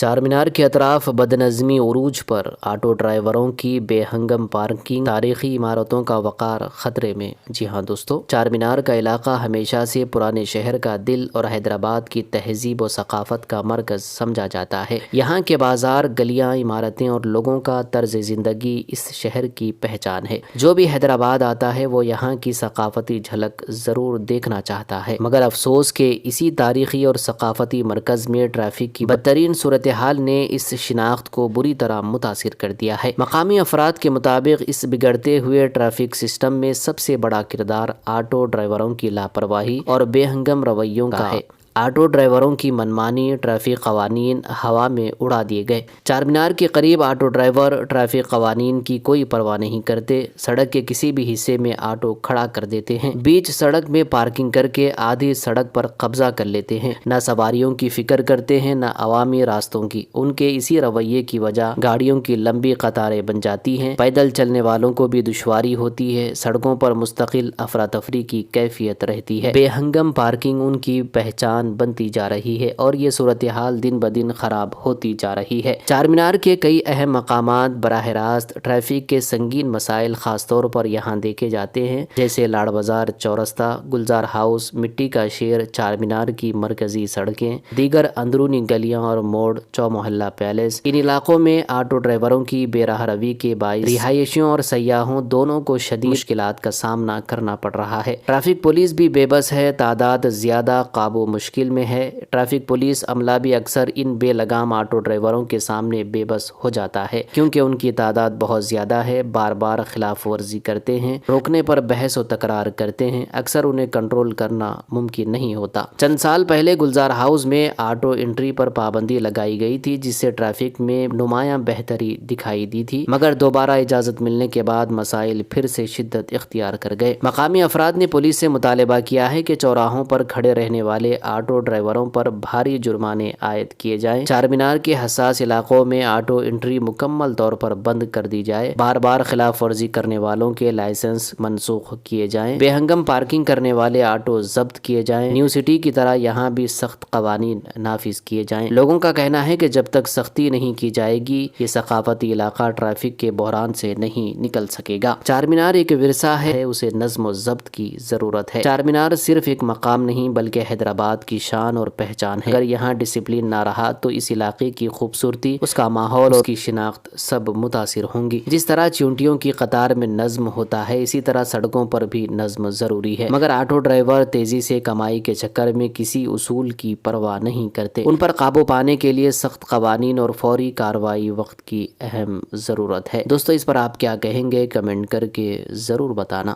چار مینار کے اطراف بدنظمی عروج پر آٹو ڈرائیوروں کی بے ہنگم پارکنگ، تاریخی عمارتوں کا وقار خطرے میں۔ جی ہاں دوستو، چار مینار کا علاقہ ہمیشہ سے پرانے شہر کا دل اور حیدرآباد کی تہذیب و ثقافت کا مرکز سمجھا جاتا ہے۔ یہاں کے بازار، گلیاں، عمارتیں اور لوگوں کا طرز زندگی اس شہر کی پہچان ہے۔ جو بھی حیدرآباد آتا ہے وہ یہاں کی ثقافتی جھلک ضرور دیکھنا چاہتا ہے، مگر افسوس کہ اسی تاریخی اور ثقافتی مرکز میں ٹریفک کی بدترین صورتحال نے اس شناخت کو بری طرح متاثر کر دیا ہے۔ مقامی افراد کے مطابق اس بگڑتے ہوئے ٹریفک سسٹم میں سب سے بڑا کردار آٹو ڈرائیوروں کی لاپرواہی اور بے ہنگم رویوں کا ہے۔ آٹو ڈرائیوروں کی منمانی ٹریفک قوانین ہوا میں اڑا دیے گئے۔ چار مینار کے قریب آٹو ڈرائیور ٹریفک قوانین کی کوئی پرواہ نہیں کرتے، سڑک کے کسی بھی حصے میں آٹو کھڑا کر دیتے ہیں، بیچ سڑک میں پارکنگ کر کے آدھی سڑک پر قبضہ کر لیتے ہیں، نہ سواریوں کی فکر کرتے ہیں نہ عوامی راستوں کی۔ ان کے اسی رویے کی وجہ گاڑیوں کی لمبی قطاریں بن جاتی ہیں، پیدل چلنے والوں کو بھی دشواری ہوتی ہے، سڑکوں پر مستقل افراتفری کی کیفیت رہتی ہے۔ بے ہنگم پارکنگ ان کی پہچان بنتی جا رہی ہے اور یہ صورتحال دن بدن خراب ہوتی جا رہی ہے۔ چار مینار کے کئی اہم مقامات براہ راست ٹریفک کے سنگین مسائل خاص طور پر یہاں دیکھے جاتے ہیں، جیسے لاڑ بازار چورستہ، گلزار ہاؤس، مٹی کا شیر، چار مینار کی مرکزی سڑکیں، دیگر اندرونی گلیاں اور موڑ، چومحلہ پیلس۔ ان علاقوں میں آٹو ڈرائیوروں کی بے راہ روی کے باعث رہائشیوں اور سیاحوں دونوں کو شدید مشکلات کا سامنا کرنا پڑ رہا ہے۔ ٹریفک پولیس بھی بے بس ہے، تعداد زیادہ، قابو مشکل میں ہے۔ ٹریفک پولیس عملہ بھی اکثر ان بے لگام آٹو ڈرائیوروں کے سامنے بے بس ہو جاتا ہے، کیونکہ ان کی تعداد بہت زیادہ ہے، بار بار خلاف ورزی کرتے ہیں، روکنے پر بحث و تکرار کرتے ہیں، اکثر انہیں کنٹرول کرنا ممکن نہیں ہوتا۔ چند سال پہلے گلزار ہاؤس میں آٹو انٹری پر پابندی لگائی گئی تھی، جس سے ٹریفک میں نمایاں بہتری دکھائی دی تھی، مگر دوبارہ اجازت ملنے کے بعد مسائل پھر سے شدت اختیار کر گئے۔ مقامی افراد نے پولیس سے مطالبہ کیا ہے کہ چوراہوں پر کھڑے رہنے والے آٹو ڈرائیوروں پر بھاری جرمانے عائد کیے جائیں، چار مینار کے حساس علاقوں میں آٹو انٹری مکمل طور پر بند کر دی جائے، بار بار خلاف ورزی کرنے والوں کے لائسنس منسوخ کیے جائیں، بے ہنگم پارکنگ کرنے والے آٹو ضبط کیے جائیں، نیو سٹی کی طرح یہاں بھی سخت قوانین نافذ کیے جائیں۔ لوگوں کا کہنا ہے کہ جب تک سختی نہیں کی جائے گی، یہ ثقافتی علاقہ ٹریفک کے بحران سے نہیں نکل سکے گا۔ چار مینار ایک ورثہ ہے، اسے نظم و ضبط کی ضرورت ہے۔ چار مینار صرف ایک مقام نہیں بلکہ حیدرآباد کی شان اور پہچان ہے۔ اگر یہاں ڈسپلن نہ رہا تو اس علاقے کی خوبصورتی، اس کا ماحول اور اس کی شناخت سب متاثر ہوں گی۔ جس طرح چیونٹیوں کی قطار میں نظم ہوتا ہے، اسی طرح سڑکوں پر بھی نظم ضروری ہے، مگر آٹو ڈرائیور تیزی سے کمائی کے چکر میں کسی اصول کی پرواہ نہیں کرتے۔ ان پر قابو پانے کے لیے سخت قوانین اور فوری کارروائی وقت کی اہم ضرورت ہے۔ دوستو، اس پر آپ کیا کہیں گے؟ کمنٹ کر کے ضرور بتانا۔